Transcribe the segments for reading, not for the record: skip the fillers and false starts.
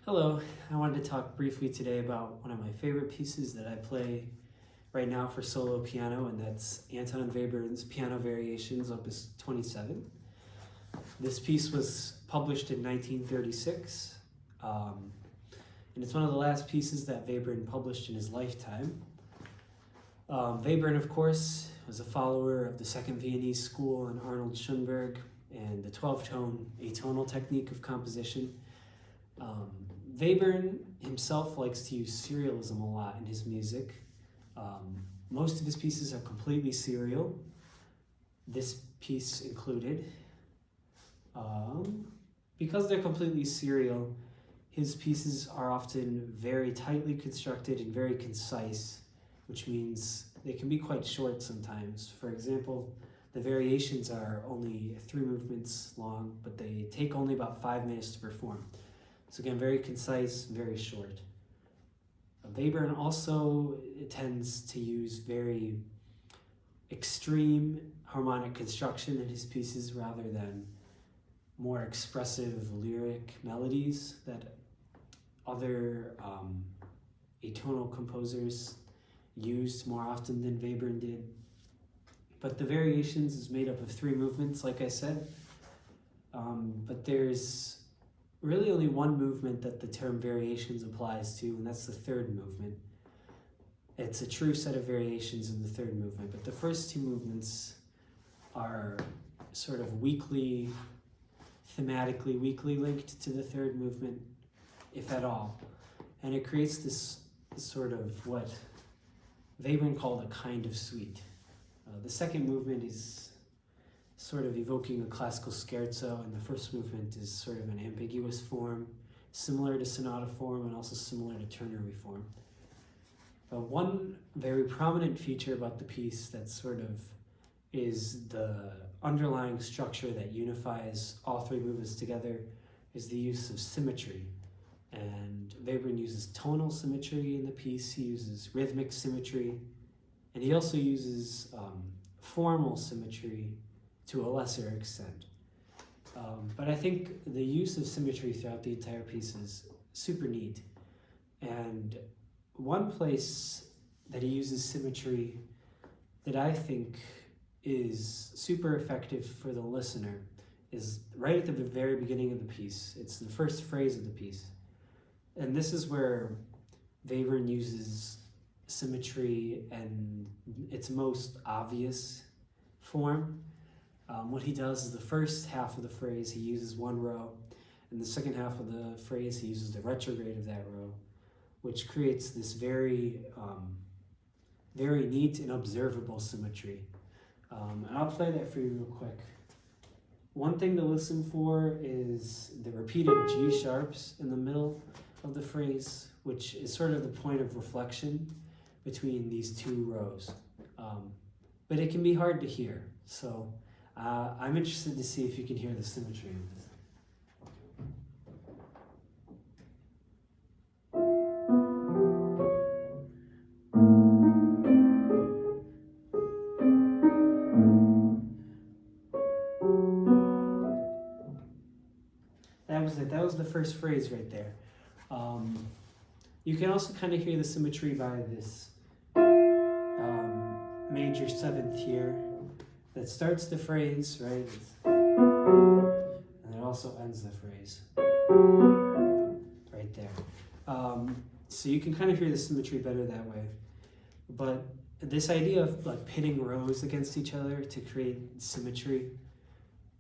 Hello, I wanted to talk briefly today about one of my favorite pieces that I play right now for solo piano, and that's Anton Webern's Piano Variations, Opus 27. This piece was published in 1936, and it's one of the last pieces that Webern published in his lifetime. Webern, of course, was a follower of the Second Viennese School and Arnold Schoenberg and the 12-tone atonal technique of composition. Webern himself likes to use serialism a lot in his music. Most of his pieces are completely serial, this piece included. Because they're completely serial, his pieces are often very tightly constructed and very concise, which means they can be quite short sometimes. For example, the variations are only 3 movements long, but they take only about 5 minutes to perform. So again, very concise, very short. Webern also tends to use very extreme harmonic construction in his pieces rather than more expressive lyric melodies that other atonal composers used more often than Webern did. But the Variations is made up of 3 movements, like I said, but there's really only one movement that the term variations applies to, and that's the 3rd movement. It's a true set of variations in the 3rd movement, but the first 2 movements are sort of thematically weakly linked to the 3rd movement, if at all. And it creates this sort of what Webern called a kind of suite. The 2nd movement is sort of evoking a classical scherzo, and the 1st movement is sort of an ambiguous form, similar to sonata form and also similar to ternary form. But one very prominent feature about the piece that sort of is the underlying structure that unifies all 3 movements together is the use of symmetry. And Webern uses tonal symmetry in the piece, he uses rhythmic symmetry, and he also uses formal symmetry to a lesser extent. But I think the use of symmetry throughout the entire piece is super neat. And one place that he uses symmetry that I think is super effective for the listener is right at the very beginning of the piece. It's the first phrase of the piece. And this is where Webern uses symmetry in its most obvious form. What he does is the first half of the phrase he uses 1 row, and the second half of the phrase he uses the retrograde of that row, which creates this very neat and observable symmetry. And I'll play that for you real quick. One thing to listen for is the repeated G sharps in the middle of the phrase, which is sort of the point of reflection between these 2 rows. But it can be hard to hear, so I'm interested to see if you can hear the symmetry of this. That was it. That was the first phrase right there. You can also kind of hear the symmetry by this major 7th here that starts the phrase, right? And it also ends the phrase right there. So you can kind of hear the symmetry better that way. But this idea of like pitting rows against each other to create symmetry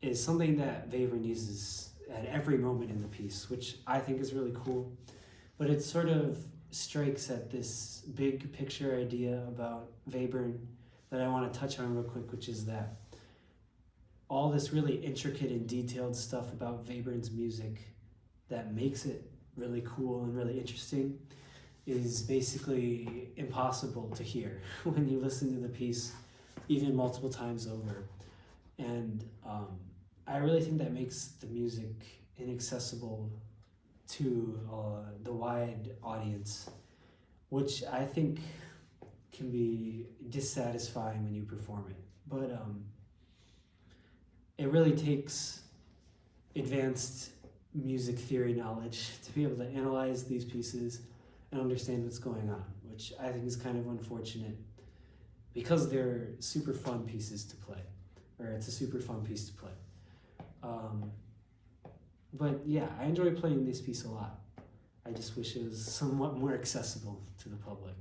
is something that Webern uses at every moment in the piece, which I think is really cool. But it sort of strikes at this big picture idea about Webern that I want to touch on real quick, which is that all this really intricate and detailed stuff about Webern's music that makes it really cool and really interesting is basically impossible to hear when you listen to the piece even multiple times over. And I really think that makes the music inaccessible to the wide audience, which I think can be dissatisfying when you perform it. But it really takes advanced music theory knowledge to be able to analyze these pieces and understand what's going on, which I think is kind of unfortunate because they're super fun pieces to play, or it's a super fun piece to play. But yeah, I enjoy playing this piece a lot. I just wish it was somewhat more accessible to the public.